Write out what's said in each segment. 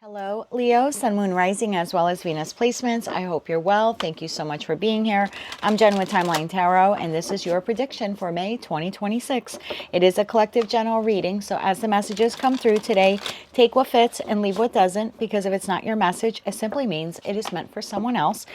Hello, Leo, Sun, Moon, Rising, as well as Venus placements. I hope you're well. Thank you so much for being here. I'm Jen with Timeline Tarot, and this is your prediction for May 2026. It is a collective general reading, so as the messages come through today, take what fits and leave what doesn't, because if it's not your message, it simply means it is meant for someone else.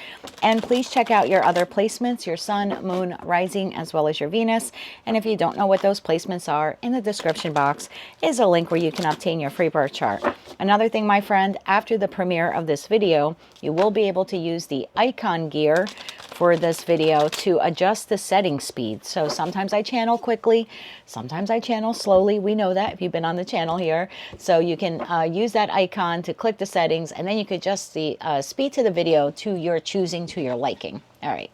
And please check out your other placements, your Sun, Moon, Rising, as well as your Venus. And if you don't know what those placements are, in the description box is a link where you can obtain your free birth chart. Another thing, my friend, after the premiere of this video, you will be able to use the icon gear for this video to adjust the setting speed. So sometimes I channel quickly, sometimes I channel slowly. We know that if you've been on the channel here. So you can use that icon to click the settings, and then you could adjust the speed to the video to your choosing, to your liking. All right.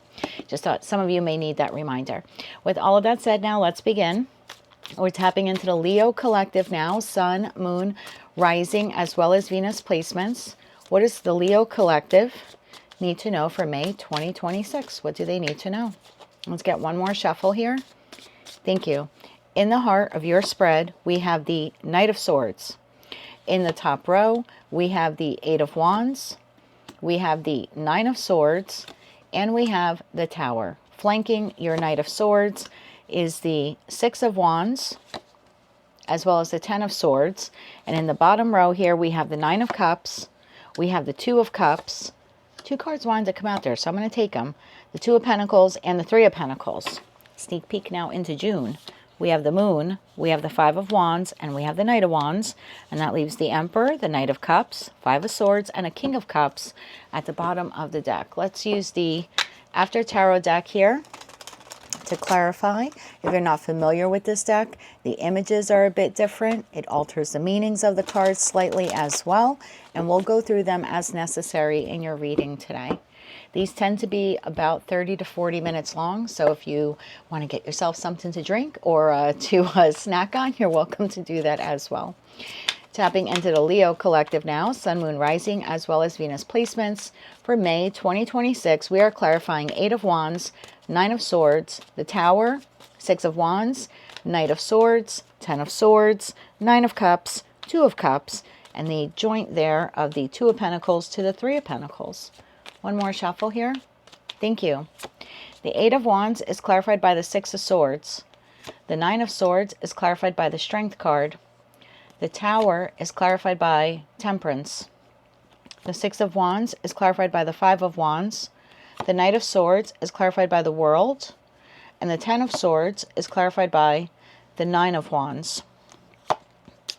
Just thought some of you may need that reminder. With all of that said, now let's begin. We're tapping into the Leo collective now, Sun, Moon, Rising, as well as Venus placements. What does the Leo collective need to know for May 2026? What do they need to know? Let's get one more shuffle here. Thank you. In the heart of your spread, we have the Knight of Swords. In the top row, we have the Eight of Wands. We have the Nine of Swords. And we have the Tower. Flanking your Knight of Swords is the Six of Wands, as well as the Ten of Swords. And in the bottom row here, we have the Nine of Cups. We have the Two of Cups. Two cards wanted to come out there, so I'm going to take them. The Two of Pentacles and the Three of Pentacles. Sneak peek now into June. We have the Moon, we have the Five of Wands, and we have the Knight of Wands. And that leaves the Emperor, the Knight of Cups, Five of Swords, and a King of Cups at the bottom of the deck. Let's use the After Tarot deck here to clarify. If you're not familiar with this deck, the images are a bit different. It alters the meanings of the cards slightly as well, and we'll go through them as necessary in your reading today. These tend to be about 30 to 40 minutes long, so if you want to get yourself something to drink or to snack on, you're welcome to do that as well. Tapping into the Leo collective now, Sun, Moon, Rising, as well as Venus placements. For May 2026, we are clarifying Eight of Wands, Nine of Swords, the Tower, Six of Wands, Knight of Swords, Ten of Swords, Nine of Cups, Two of Cups, and the joint there of the Two of Pentacles to the Three of Pentacles. One more shuffle here. Thank you. The Eight of Wands is clarified by the Six of Swords. The Nine of Swords is clarified by the Strength card. The Tower is clarified by Temperance. The Six of Wands is clarified by the Five of Wands. The Knight of Swords is clarified by the World. And the Ten of Swords is clarified by the Nine of Wands.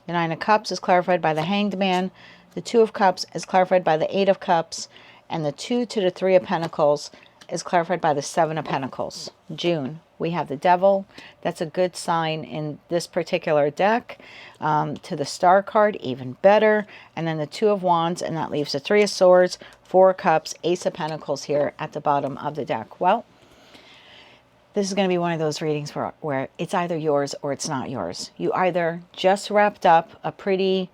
The Nine of Cups is clarified by the Hanged Man. The Two of Cups is clarified by the Eight of Cups. And the Two to the Three of Pentacles is clarified by the Seven of Pentacles. June, we have the Devil. That's a good sign in this particular deck. To the Star card, even better. And then the Two of Wands, and that leaves the Three of Swords, Four of Cups, Ace of Pentacles here at the bottom of the deck. Well, this is going to be one of those readings where it's either yours or it's not yours. You either just wrapped up a pretty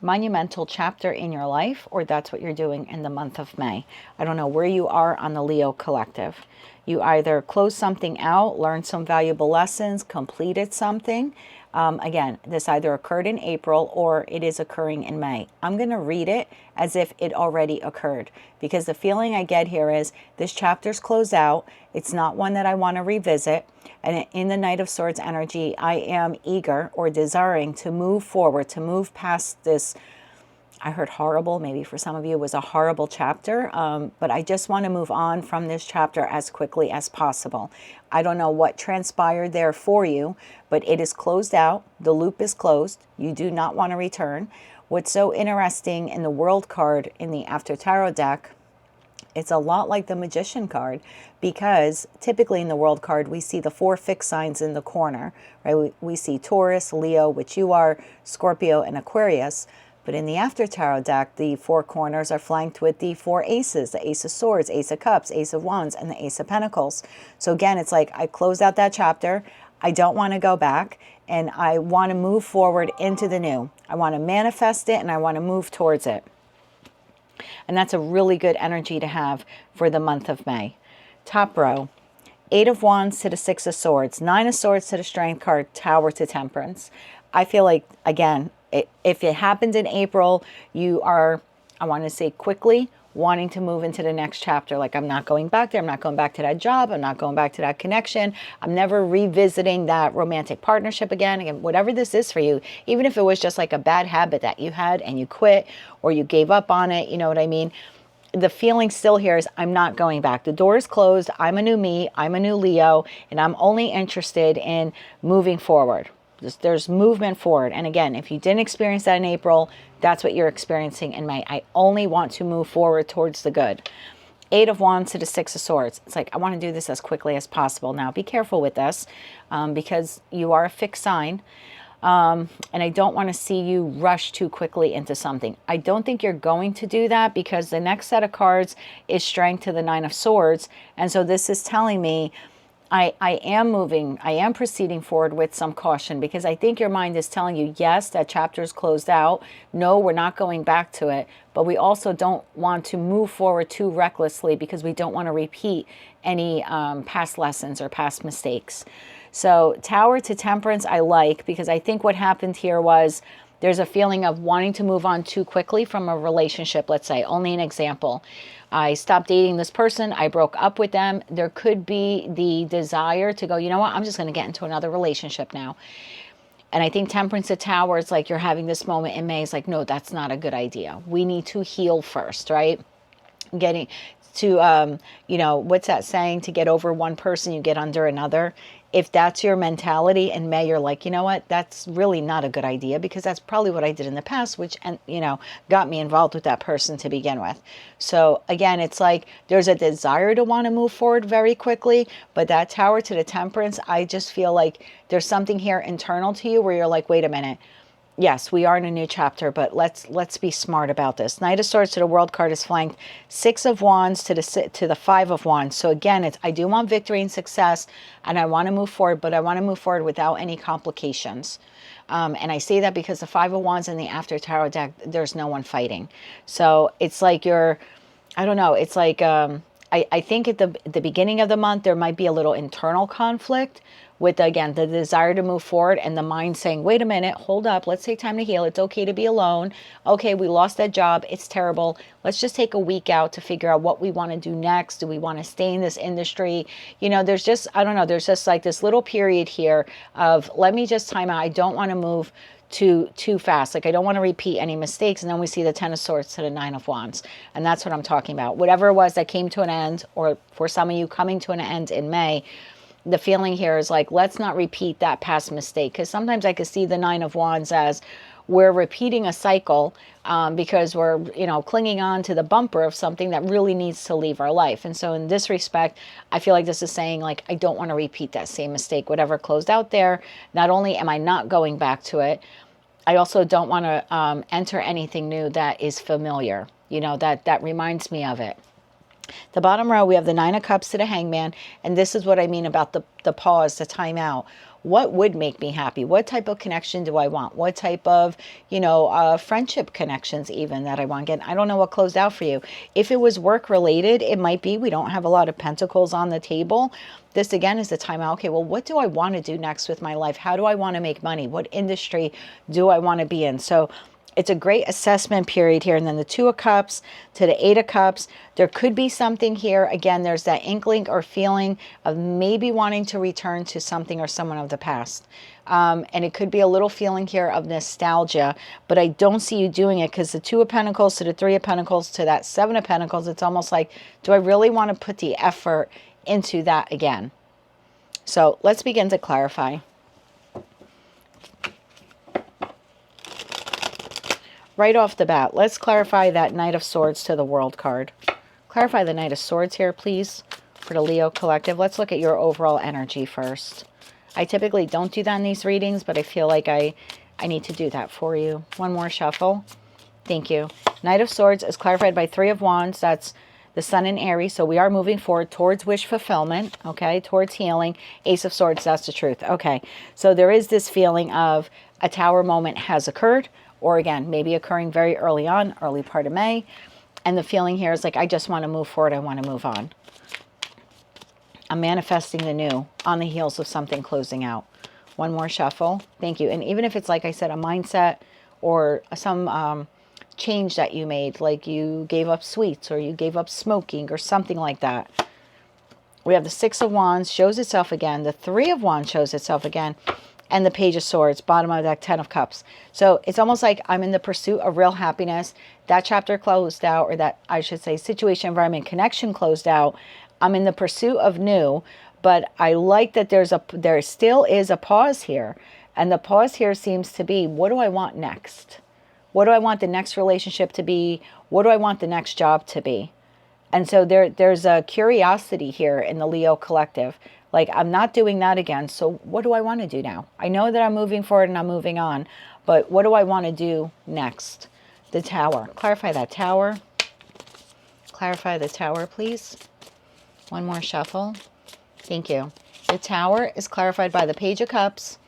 monumental chapter in your life, or that's what you're doing in the month of May. I don't know where you are on the Leo collective. You either closed something out, learned some valuable lessons, completed something. Again, this either occurred in April or it is occurring in May. I'm going to read it as if it already occurred, because the feeling I get here is this chapter's closed out. It's not one that I want to revisit. And in the Knight of Swords energy, I am eager or desiring to move forward, to move past this. I heard horrible, maybe for some of you it was a horrible chapter, but I just want to move on from this chapter as quickly as possible. I don't know what transpired there for you, but it is closed out. The loop is closed. You do not want to return. What's so interesting in the World card in the After Tarot deck, it's a lot like the Magician card, because typically in the World card, we see the four fixed signs in the corner, right? We see Taurus, Leo, which you are, Scorpio, and Aquarius. But in the After Tarot deck, the four corners are flanked with the four aces, the Ace of Swords, Ace of Cups, Ace of Wands, and the Ace of Pentacles. So again, it's like I closed out that chapter. I don't want to go back, and I want to move forward into the new. I want to manifest it, and I want to move towards it. And that's a really good energy to have for the month of May. Top row, Eight of Wands to the Six of Swords, Nine of Swords to the Strength card, Tower to Temperance. I feel like, again, If it happened in April, you are, I want to say quickly, wanting to move into the next chapter. Like, I'm not going back there. I'm not going back to that job. I'm not going back to that connection. I'm never revisiting that romantic partnership again. Again, whatever this is for you, even if it was just like a bad habit that you had and you quit or you gave up on it, you know what I mean? The feeling still here is I'm not going back. The door is closed. I'm a new me. I'm a new Leo, and I'm only interested in moving forward. There's movement forward. And again, if you didn't experience that in April, that's what you're experiencing in May. I only want to move forward towards the good. 8 of Wands to the 6 of Swords. It's like, I want to do this as quickly as possible. Now, be careful with this because you are a fixed sign. And I don't want to see you rush too quickly into something. I don't think you're going to do that because the next set of cards is Strength to the 9 of Swords. And so this is telling me I am proceeding forward with some caution because I think your mind is telling you, yes, that chapter is closed out. No, we're not going back to it. But we also don't want to move forward too recklessly because we don't want to repeat any past lessons or past mistakes. So Tower to Temperance I like because I think what happened here was there's a feeling of wanting to move on too quickly from a relationship, let's say. Only an example. I stopped dating this person. I broke up with them. There could be the desire to go, you know what, I'm just going to get into another relationship now. And I think Temperance to Tower, it's like you're having this moment in May. It's like, no, that's not a good idea. We need to heal first, right? Getting to, you know, what's that saying? To get over one person, you get under another. If that's your mentality in May, you're like, you know what, that's really not a good idea because that's probably what I did in the past, which, you know, got me involved with that person to begin with. So again, it's like there's a desire to want to move forward very quickly, but that Tower to the Temperance, I just feel like there's something here internal to you where you're like, wait a minute. Yes, we are in a new chapter, but let's be smart about this. Knight of Swords to the World card is flanked. 6 of Wands to the 5 of Wands. So again, it's I do want victory and success, and I want to move forward, but I want to move forward without any complications. And I say that because the 5 of Wands in the After Tarot deck, there's no one fighting. So it's like you're, I don't know, it's like I think at the beginning of the month, there might be a little internal conflict with, again, the desire to move forward and the mind saying, wait a minute, hold up, let's take time to heal. It's okay to be alone. Okay, we lost that job. It's terrible. Let's just take a week out to figure out what we want to do next. Do we want to stay in this industry? You know, there's just, I don't know, there's just like this little period here of let me just time out. I don't want to move too fast. Like I don't want to repeat any mistakes. And then we see the 10 of Swords to the 9 of Wands. And that's what I'm talking about. Whatever it was that came to an end, or for some of you coming to an end in May, the feeling here is like, let's not repeat that past mistake. Because sometimes I could see the 9 of Wands as we're repeating a cycle because we're, you know, clinging on to the bumper of something that really needs to leave our life. And so in this respect, I feel like this is saying, like, I don't want to repeat that same mistake. Whatever closed out there, not only am I not going back to it, I also don't want to enter anything new that is familiar, you know, that reminds me of it. The bottom row, we have the 9 of Cups to the Hangman. And this is what I mean about the pause, the time out. What would make me happy? What type of connection do I want? What type of, you know, friendship connections even that I want? Again, I don't know what closed out for you. If it was work related, it might be. We don't have a lot of pentacles on the table. This again is the time out. Okay, well, what do I want to do next with my life? How do I want to make money? What industry do I want to be in? So it's a great assessment period here. And then the 2 of Cups to the 8 of Cups. There could be something here. Again, there's that inkling or feeling of maybe wanting to return to something or someone of the past. And it could be a little feeling here of nostalgia, but I don't see you doing it because the 2 of Pentacles to the 3 of Pentacles to that 7 of Pentacles, it's almost like, do I really want to put the effort into that again? So let's begin to clarify. Right off the bat, let's clarify that Knight of Swords to the World card. Clarify the Knight of Swords here, please, for the Leo Collective. Let's look at your overall energy first. I typically don't do that in these readings, but I feel like I need to do that for you. One more shuffle. Thank you. Knight of Swords is clarified by 3 of Wands. That's the Sun in Aries. So we are moving forward towards wish fulfillment, okay, towards healing. Ace of Swords, that's the truth. Okay, so there is this feeling of a Tower moment has occurred, or again, maybe occurring very early on, early part of May. And the feeling here is like, I just want to move forward. I want to move on. I'm manifesting the new on the heels of something closing out. One more shuffle. Thank you. And even if it's, like I said, a mindset or some change that you made, like you gave up sweets or you gave up smoking or something like that. We have the Six of Wands, shows itself again. The Three of Wands shows itself again. And the Page of Swords, bottom of the deck, Ten of Cups. So it's almost like I'm in the pursuit of real happiness. That chapter closed out, or that, I should say, situation, environment, connection closed out. I'm in the pursuit of new, but I like that there still is a pause here. And the pause here seems to be, what do I want next? What do I want the next relationship to be? What do I want the next job to be? And so there's a curiosity here in the Leo collective. Like, I'm not doing that again. So what do I want to do now? I know that I'm moving forward and I'm moving on. But what do I want to do next? The Tower. Clarify that Tower. Clarify the Tower, please. One more shuffle. Thank you. The Tower is clarified by the Page of Cups,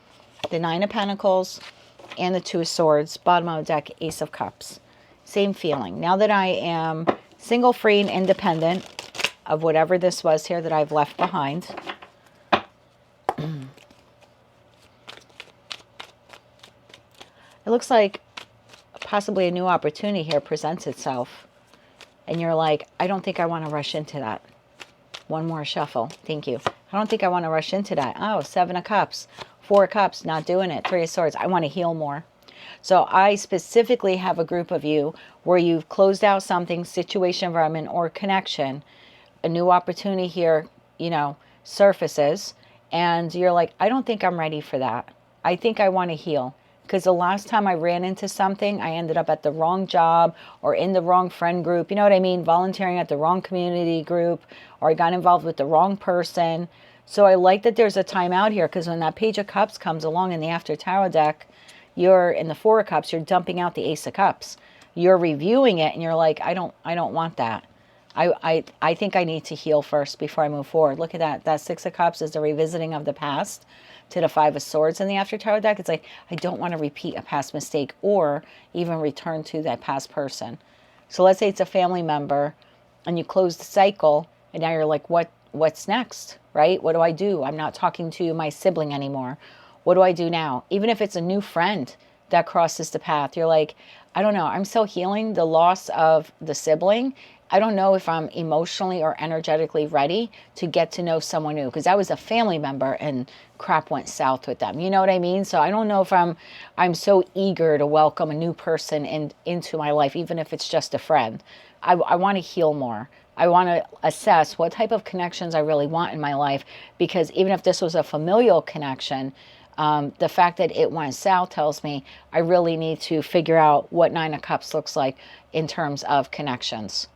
the Nine of Pentacles, and the Two of Swords. Bottom of the deck, Ace of Cups. Same feeling. Now that I am single, free, and independent of whatever this was here that I've left behind. It looks like possibly a new opportunity here presents itself. And you're like, I don't think I want to rush into that. One more shuffle. Thank you. I don't think I want to rush into that. Oh, Seven of Cups. Four of Cups, not doing it. Three of Swords. I want to heal more. So I specifically have a group of you where you've closed out something, situation, environment, or connection. A new opportunity here, you know, surfaces. And you're like, I don't think I'm ready for that. I think I want to heal. Because the last time I ran into something, I ended up at the wrong job or in the wrong friend group. You know what I mean? Volunteering at the wrong community group, or I got involved with the wrong person. So I like that there's a time out here, because when that Page of Cups comes along in the After Tarot deck, you're in the Four of Cups, you're dumping out the Ace of Cups. You're reviewing it and you're like, I don't want that. I think I need to heal first before I move forward. Look at that. That Six of Cups is the revisiting of the past to the Five of Swords in the After Tarot deck. It's like, I don't want to repeat a past mistake or even return to that past person. So let's say it's a family member and you close the cycle and now you're like, what's next, right? What do I do? I'm not talking to my sibling anymore. What do I do now? Even if it's a new friend that crosses the path, you're like, I don't know. I'm still healing the loss of the sibling. I don't know if I'm emotionally or energetically ready to get to know someone new, because that was a family member and crap went south with them. You know what I mean? So I don't know if I'm so eager to welcome a new person into my life, even if it's just a friend. I want to heal more. I want to assess what type of connections I really want in my life, because even if this was a familial connection, the fact that it went south tells me I really need to figure out what Nine of Cups looks like in terms of connections.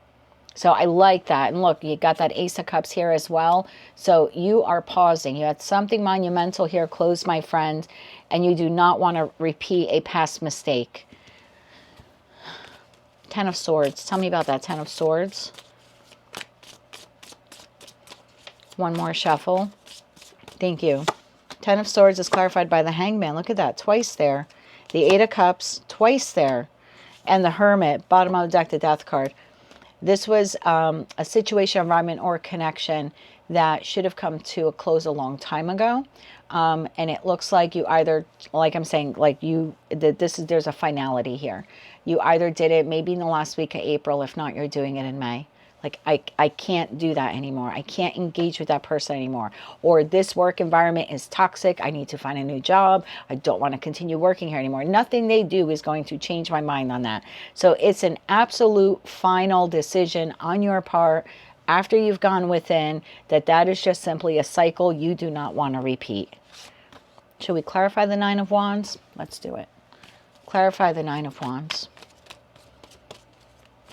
So I like that. And look, you got that Ace of Cups here as well. So you are pausing. You had something monumental here close, my friend, and you do not want to repeat a past mistake. Ten of Swords. Tell me about that Ten of Swords. One more shuffle. Thank you. Ten of Swords is clarified by the Hangman. Look at that. Twice there. The Eight of Cups. Twice there. And the Hermit. Bottom of the deck, the Death card. This was a situation, environment, or connection that should have come to a close a long time ago. And it looks like you either, like I'm saying, like there's a finality here. You either did it maybe in the last week of April. If not, you're doing it in May. Like, I can't do that anymore. I can't engage with that person anymore. Or this work environment is toxic. I need to find a new job. I don't want to continue working here anymore. Nothing they do is going to change my mind on that. So it's an absolute final decision on your part after you've gone within that is just simply a cycle you do not want to repeat. Should we clarify the Nine of Wands? Let's do it. Clarify the Nine of Wands.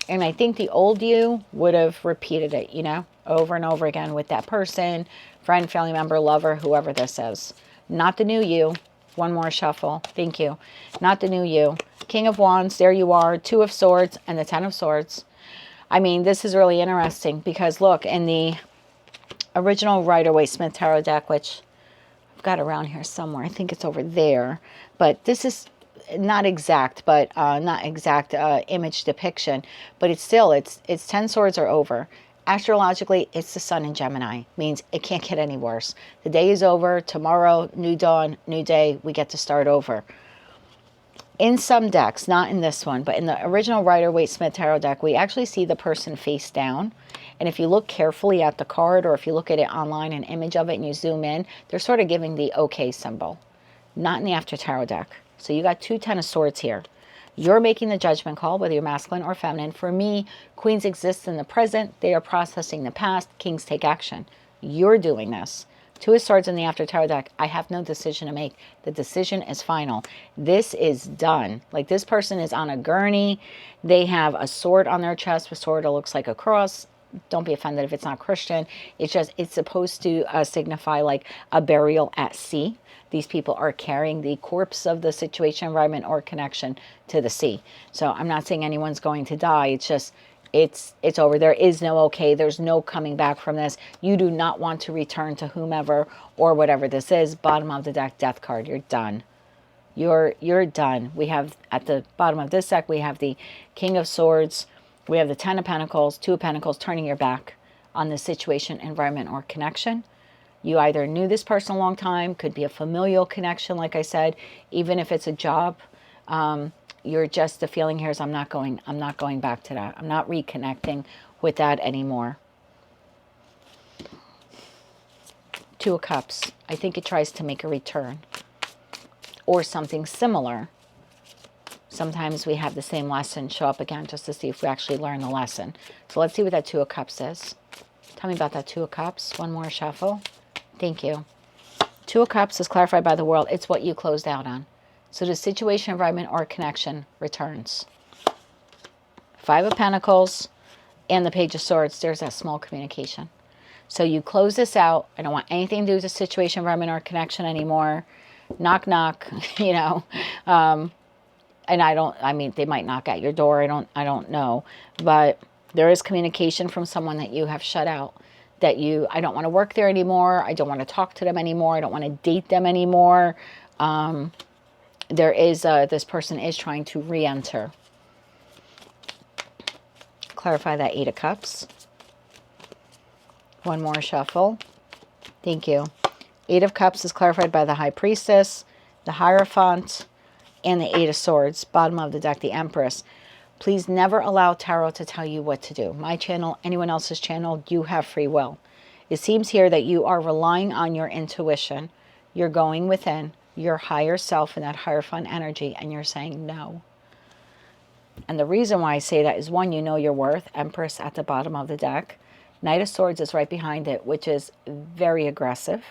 And I think the old you would have repeated it, you know, over and over again with that person, friend, family member, lover, whoever this is. Not the new you. One more shuffle. Thank you. Not the new you. King of Wands, there you are. Two of Swords and the Ten of Swords. I mean, this is really interesting because look, in the original Rider-Waite-Smith Tarot deck, which I've got around here somewhere. I think it's over there. But this is not exact, but not exact image depiction, but it's still, it's 10 swords or over. Astrologically, it's the sun in Gemini. Means it can't get any worse. The day is over. Tomorrow, new dawn, new day. We get to start over. In some decks, not in this one, but in the original Rider-Waite-Smith Tarot deck, we actually see the person face down. And if you look carefully at the card, or if you look at it online, an image of it, and you zoom in, they're sort of giving the okay symbol. Not in the After Tarot deck. So you got 2 Ten of Swords here. You're making the judgment call, whether you're masculine or feminine. For me, Queens exist in the present. They are processing the past. Kings take action. You're doing this. 2 of Swords in the After Tarot deck. I have no decision to make. The decision is final. This is done. Like, this person is on a gurney. They have a sword on their chest. A sword that looks like a cross. Don't be offended if it's not Christian. It's just, it's supposed to signify like a burial at sea. These people are carrying the corpse of the situation, environment, or connection to the sea. So I'm not saying anyone's going to die. It's just, it's over. There is no okay. There's no coming back from this. You do not want to return to whomever or whatever this is. Bottom of the deck, Death card. You're done. You're done. We have at the bottom of this deck, we have the King of Swords. We have the 10 of Pentacles, 2 of Pentacles, turning your back on the situation, environment, or connection. You either knew this person a long time, could be a familial connection, like I said, even if it's a job. You're just, the feeling here is I'm not going back to that. I'm not reconnecting with that anymore. 2 of Cups. I think it tries to make a return or something similar. Sometimes we have the same lesson show up again just to see if we actually learn the lesson. So let's see what that 2 of Cups is. Tell me about that 2 of Cups. One more shuffle. Thank you. 2 of Cups is clarified by the world. It's what you closed out on. So the situation, environment, or connection returns. 5 of Pentacles and the Page of Swords. There's that small communication. So you close this out. I don't want anything to do with the situation, environment, or connection anymore. Knock, knock, you know. And I mean, they might knock at your door. I don't know. But there is communication from someone that you have shut out. That I don't want to work there anymore. I don't want to talk to them anymore. I don't want to date them anymore. There is, this person is trying to re-enter. Clarify that 8 of Cups. One more shuffle. Thank you. 8 of Cups is clarified by the High Priestess, the Hierophant, and the 8 of Swords. Bottom of the deck, the Empress. Please never allow tarot to tell you what to do. My channel, anyone else's channel, you have free will. It seems here that you are relying on your intuition. You're going within your higher self and that Hierophant energy, and you're saying no. And the reason why I say that is, 1, you know your worth. Empress at the bottom of the deck. Knight of Swords is right behind it, which is very aggressive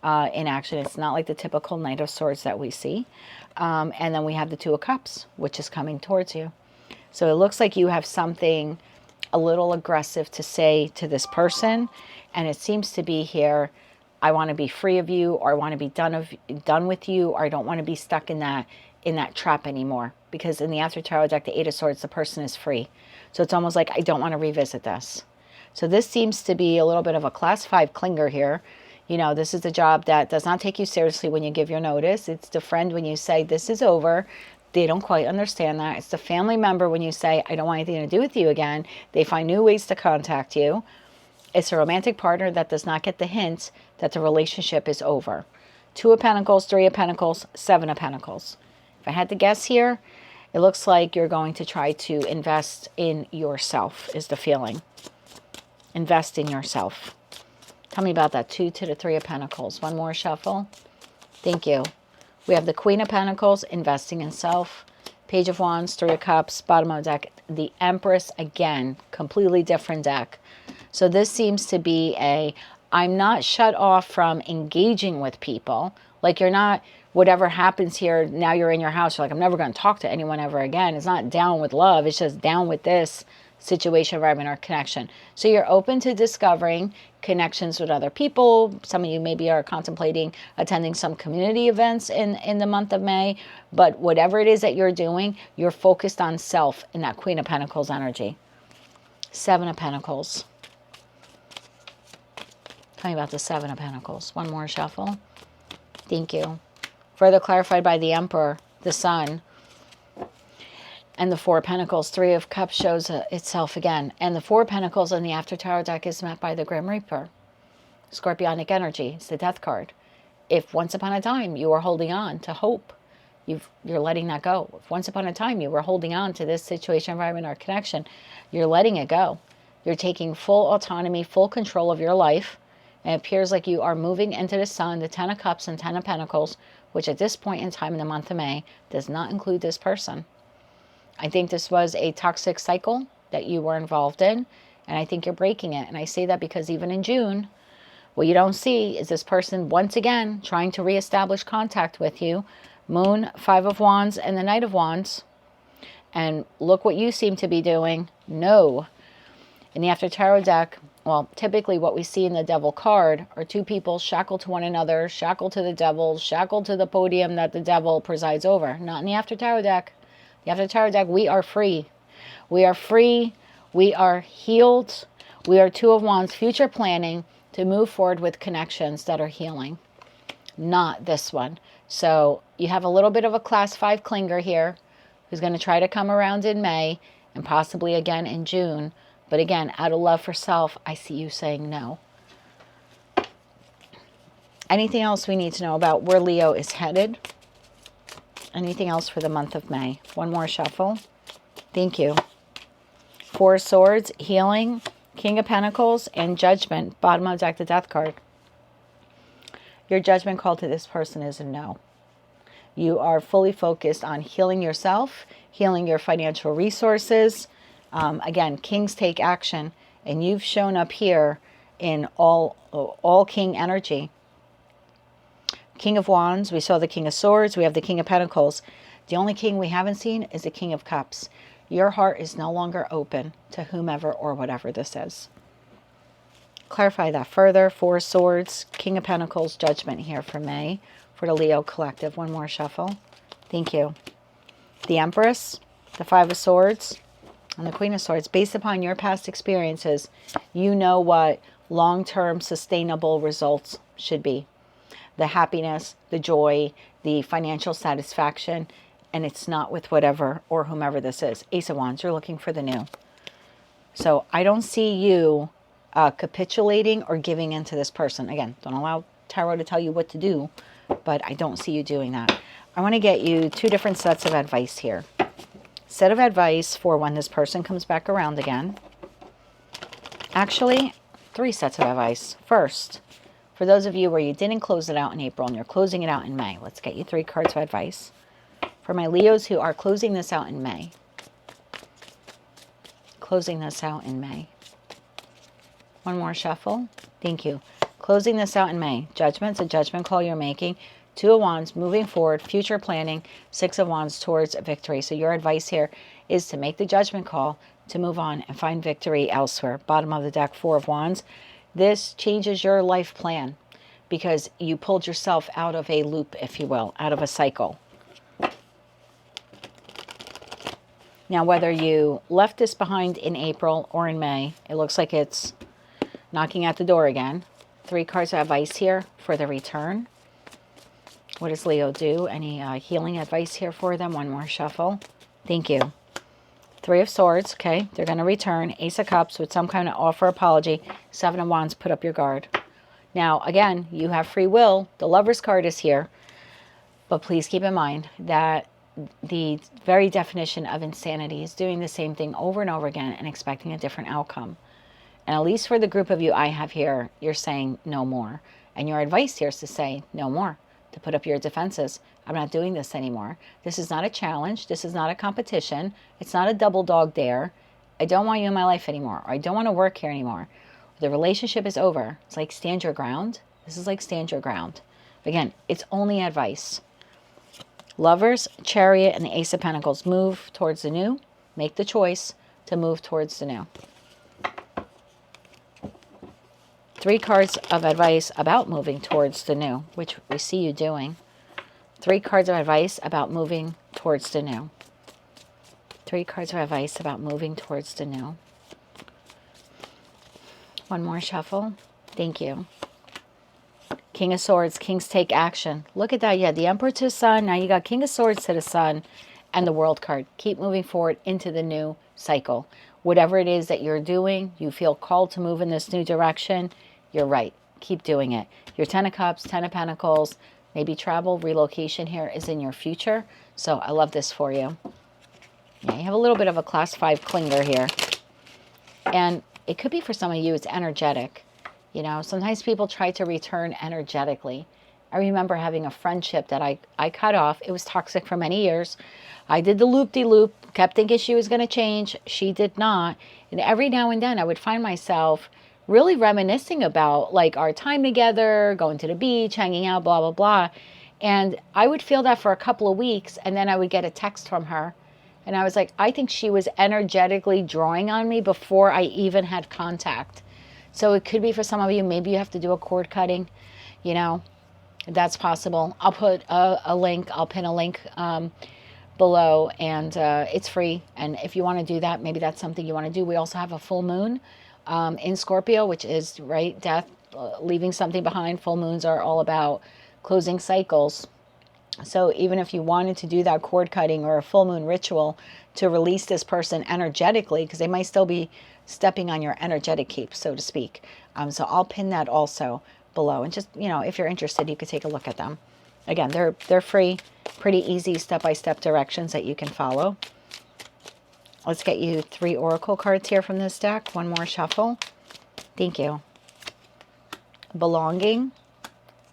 in action. It's not like the typical Knight of Swords that we see. And then we have the 2 of Cups, which is coming towards you. So it looks like you have something a little aggressive to say to this person. And it seems to be here, I want to be free of you, or I want to be done with you, or I don't want to be stuck in that trap anymore. Because in the After Tarot deck, the 8 of Swords, the person is free. So it's almost like, I don't want to revisit this. So this seems to be a little bit of a class 5 clinger here. You know, this is the job that does not take you seriously when you give your notice. It's the friend when you say, this is over. They don't quite understand that. It's the family member when you say, I don't want anything to do with you again. They find new ways to contact you. It's a romantic partner that does not get the hint that the relationship is over. 2 of Pentacles, 3 of Pentacles, 7 of Pentacles. If I had to guess here, it looks like you're going to try to invest in yourself, is the feeling. Invest in yourself. Tell me about that 2 to the 3 of Pentacles. One more shuffle. Thank you. We have the Queen of Pentacles, investing in self. Page of Wands, 3 of Cups, bottom of the deck. The Empress, again, completely different deck. So this seems to be I'm not shut off from engaging with people. Like, you're not, whatever happens here, now you're in your house, you're like, I'm never going to talk to anyone ever again. It's not down with love. It's just down with this situation, environment, or connection. So you're open to discovering connections with other people. Some of you maybe are contemplating attending some community events in the month of May. But whatever it is that you're doing, you're focused on self in that Queen of Pentacles energy. 7 of Pentacles. Tell me about the 7 of Pentacles. One more shuffle. Thank you. Further clarified by the Emperor, the Sun, and the 4 of Pentacles. 3 of Cups shows itself again. And the 4 of Pentacles in the After Tarot deck is met by the Grim Reaper. Scorpionic energy. It's the Death card. If once upon a time you were holding on to hope, You're letting that go. If once upon a time you were holding on to this situation, environment, or connection, you're letting it go. You're taking full autonomy, full control of your life. And it appears like you are moving into the sun, the 10 of Cups and 10 of Pentacles, which at this point in time in the month of May does not include this person. I think this was a toxic cycle that you were involved in, and I think you're breaking it. And I say that because even in June, what you don't see is this person once again trying to reestablish contact with you. Moon, 5 of Wands, and the Knight of Wands. And look what you seem to be doing. No. In the After Tarot deck, well, typically what we see in the Devil card are two people shackled to one another, shackled to the devil, shackled to the podium that the devil presides over. Not in the After Tarot deck. The After Tarot deck, we are free. We are free. We are healed. We are 2 of Wands, future planning to move forward with connections that are healing. Not this one. So you have a little bit of a class 5 clinger here who's going to try to come around in May and possibly again in June. But again, out of love for self, I see you saying no. Anything else we need to know about where Leo is headed? Anything else for the month of May? One more shuffle. Thank you. 4 of Swords, healing, King of Pentacles, and Judgment. Bottom of the deck, the Death card. Your judgment call to this person is a no. You are fully focused on healing yourself, healing your financial resources. Again, kings take action, and you've shown up here in all king energy. King of Wands, we saw the King of Swords, we have the King of Pentacles. The only king we haven't seen is the King of Cups. Your heart is no longer open to whomever or whatever this is. Clarify that further. 4 Swords, King of Pentacles, Judgment here for May, for the Leo collective. One more shuffle. Thank you. The Empress, the 5 of Swords, and the Queen of Swords. Based upon your past experiences, you know what long-term sustainable results should be. The happiness, the joy, the financial satisfaction, and it's not with whatever or whomever this is. Ace of Wands, you're looking for the new. So I don't see you capitulating or giving in to this person. Again, don't allow tarot to tell you what to do, but I don't see you doing that. I want to get you 2 different sets of advice here. Set of advice for when this person comes back around again. Actually, 3 sets of advice. First, for those of you where you didn't close it out in April and you're closing it out in May, let's get you 3 cards of advice. For my Leos who are closing this out in May. Closing this out in May. One more shuffle. Thank you. Closing this out in May. Judgment's a judgment call you're making. 2 of Wands, moving forward, future planning. 6 of Wands towards victory. So your advice here is to make the judgment call, to move on and find victory elsewhere. Bottom of the deck, 4 of Wands. This changes your life plan because you pulled yourself out of a loop, if you will, out of a cycle. Now, whether you left this behind in April or in May, it looks like it's knocking at the door again. 3 cards of advice here for the return. What does Leo do? Any healing advice here for them? One more shuffle. Thank you. 3 of Swords. Okay, they're going to return. Ace of Cups with some kind of offer apology. 7 of Wands, put up your guard. Now, again, you have free will. The Lover's card is here. But please keep in mind that the very definition of insanity is doing the same thing over and over again and expecting a different outcome. And at least for the group of you I have here, you're saying no more. And your advice here is to say no more, to put up your defenses. I'm not doing this anymore. This is not a challenge. This is not a competition. It's not a double dog dare. I don't want you in my life anymore. Or I don't want to work here anymore. The relationship is over. It's like stand your ground. This is like stand your ground. Again, it's only advice. Lovers, Chariot, and the Ace of Pentacles. Move towards the new. Make the choice to move towards the new. 3 cards of advice about moving towards the new, which we see you doing. 3 cards of advice about moving towards the new. 3 cards of advice about moving towards the new. One more shuffle. Thank you. King of Swords, Kings take action. Look at that. You had the Emperor to the Sun. Now you got King of Swords to the Sun and the World card. Keep moving forward into the new cycle. Whatever it is that you're doing, you feel called to move in this new direction, you're right. Keep doing it. Your 10 of Cups, 10 of Pentacles, Maybe travel, relocation here is in your future. So I love this for you. Yeah, you have a little bit of a class 5 clinger here. And it could be for some of you, it's energetic. You know, sometimes people try to return energetically. I remember having a friendship that I cut off. It was toxic for many years. I did the loop-de-loop, kept thinking she was going to change. She did not. And every now and then I would find myself really reminiscing about like our time together, going to the beach, hanging out, blah, blah, blah. And I would feel that for a couple of weeks. And then I would get a text from her. And I was like, I think she was energetically drawing on me before I even had contact. So it could be for some of you, maybe you have to do a cord cutting, you know, that's possible. I'll put a link, I'll pin a link below, and it's free. And if you want to do that, maybe that's something you want to do. We also have a full moon in Scorpio, which is, right, death, leaving something behind. Full moons are all about closing cycles. So even if you wanted to do that cord cutting or a full moon ritual to release this person energetically, because they might still be stepping on your energetic cape, so to speak. So I'll pin that also below. And just, you know, if you're interested, you could take a look at them. Again, they're free, pretty easy step-by-step directions that you can follow. Let's get you 3 oracle cards here from this deck. One more shuffle. Thank you. Belonging,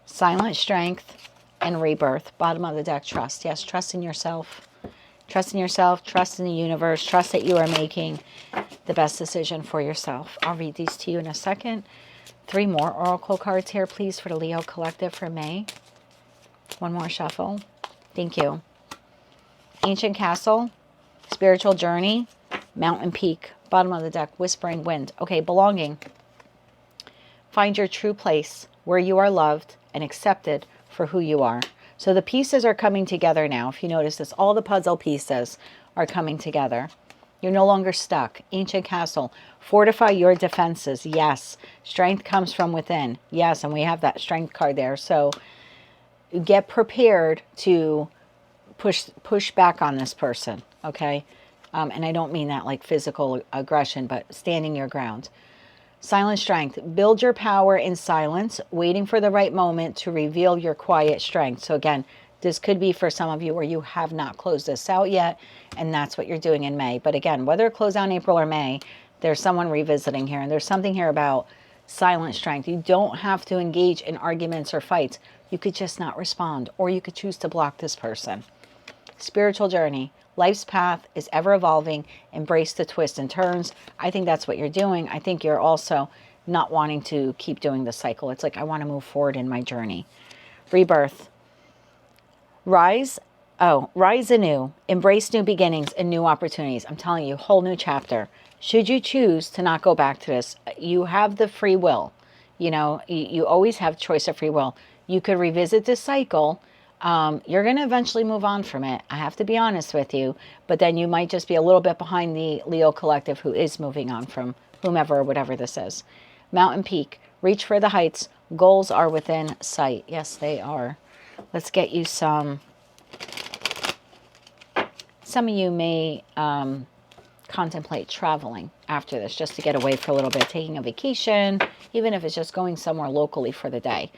silent strength, and rebirth. Bottom of the deck, trust. Yes, trust in yourself. Trust in yourself, trust in the universe, trust that you are making the best decision for yourself. I'll read these to you in a second. 3 more oracle cards here, please, for the Leo Collective for May. One more shuffle. Thank you. Ancient Castle, Spiritual Journey, Mountain Peak. Bottom of the deck, Whispering Wind. Okay, belonging. Find your true place where you are loved and accepted for who you are. So the pieces are coming together now. If you notice this, all the puzzle pieces are coming together. You're no longer stuck. Ancient Castle. Fortify your defenses. Yes. Strength comes from within. Yes, and we have that strength card there. So get prepared to push back on this person, okay? And I don't mean that like physical aggression, but standing your ground. Silent strength. Build your power in silence, waiting for the right moment to reveal your quiet strength. So again, this could be for some of you where you have not closed this out yet, and that's what you're doing in May. But again, whether it closed out in April or May, there's someone revisiting here, and there's something here about silent strength. You don't have to engage in arguments or fights. You could just not respond, or you could choose to block this person. Spiritual journey. Life's path is ever evolving. Embrace the twists and turns. I think that's what you're doing. I think you're also not wanting to keep doing the cycle. It's like, I want to move forward in my journey. Rebirth. Rise anew. Embrace new beginnings and new opportunities. I'm telling you, whole new chapter. Should you choose to not go back to this, you have the free will. You know, you always have choice of free will. You could revisit this cycle. You're going to eventually move on from it. I have to be honest with you, but then you might just be a little bit behind the Leo Collective who is moving on from whomever or whatever this is. Mountain Peak, reach for the heights. Goals are within sight. Yes, they are. Let's get you some of you may contemplate traveling after this just to get away for a little bit, taking a vacation, even if it's just going somewhere locally for the day.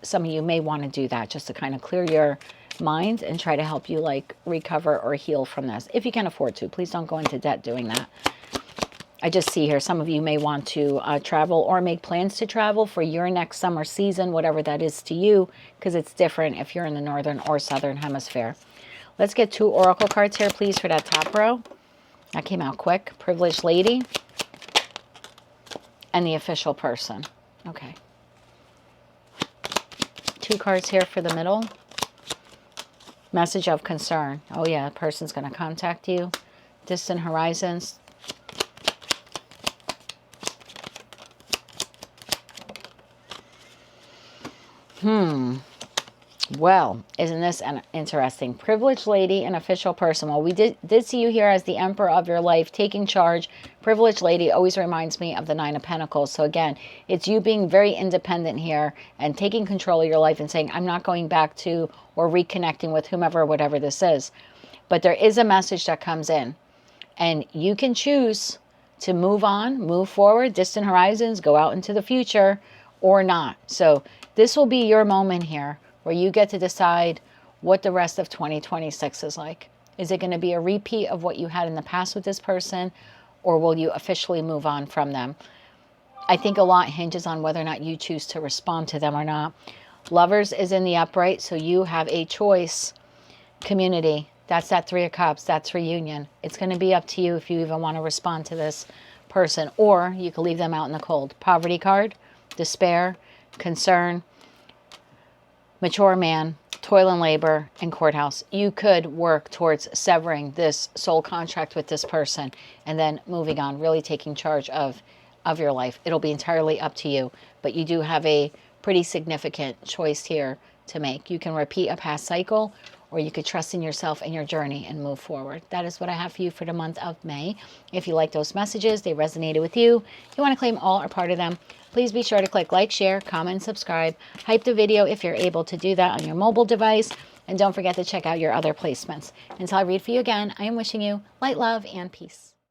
Some of you may want to do that just to kind of clear your mind and try to help you like recover or heal from this. If you can afford to, please don't go into debt doing that. I just see here some of you may want to travel or make plans to travel for your next summer season, whatever that is to you, because it's different if you're in the northern or southern hemisphere. Let's get 2 oracle cards here, please, for that top row. That came out quick. Privileged Lady and the Official Person. Okay. 2 cards here for the middle. Message of concern. Oh yeah, a person's going to contact you. Distant horizons. Well, isn't this an interesting? Privileged Lady and Official Person. Well, we did see you here as the Emperor of your life, taking charge. Privileged Lady always reminds me of the 9 of Pentacles. So again, it's you being very independent here and taking control of your life and saying, I'm not going back to or reconnecting with whomever or whatever this is. But there is a message that comes in. And you can choose to move on, move forward, distant horizons, go out into the future, or not. So this will be your moment here where you get to decide what the rest of 2026 is like. Is it going to be a repeat of what you had in the past with this person, or will you officially move on from them? I think a lot hinges on whether or not you choose to respond to them or not. Lovers is in the upright, so you have a choice. Community, that's that 3 of Cups, that's reunion. It's going to be up to you if you even want to respond to this person, or you can leave them out in the cold. Poverty card, despair, concern, mature man, toil and labor, and courthouse. You could work towards severing this soul contract with this person and then moving on, really taking charge of your life. It'll be entirely up to you, but you do have a pretty significant choice here to make. You can repeat a past cycle, or you could trust in yourself and your journey and move forward. That is what I have for you for the month of May. If you like those messages, they resonated with you, you want to claim all or part of them, please be sure to click like, share, comment, subscribe, hype the video if you're able to do that on your mobile device, and don't forget to check out your other placements. Until I read for you again, I am wishing you light, love, and peace.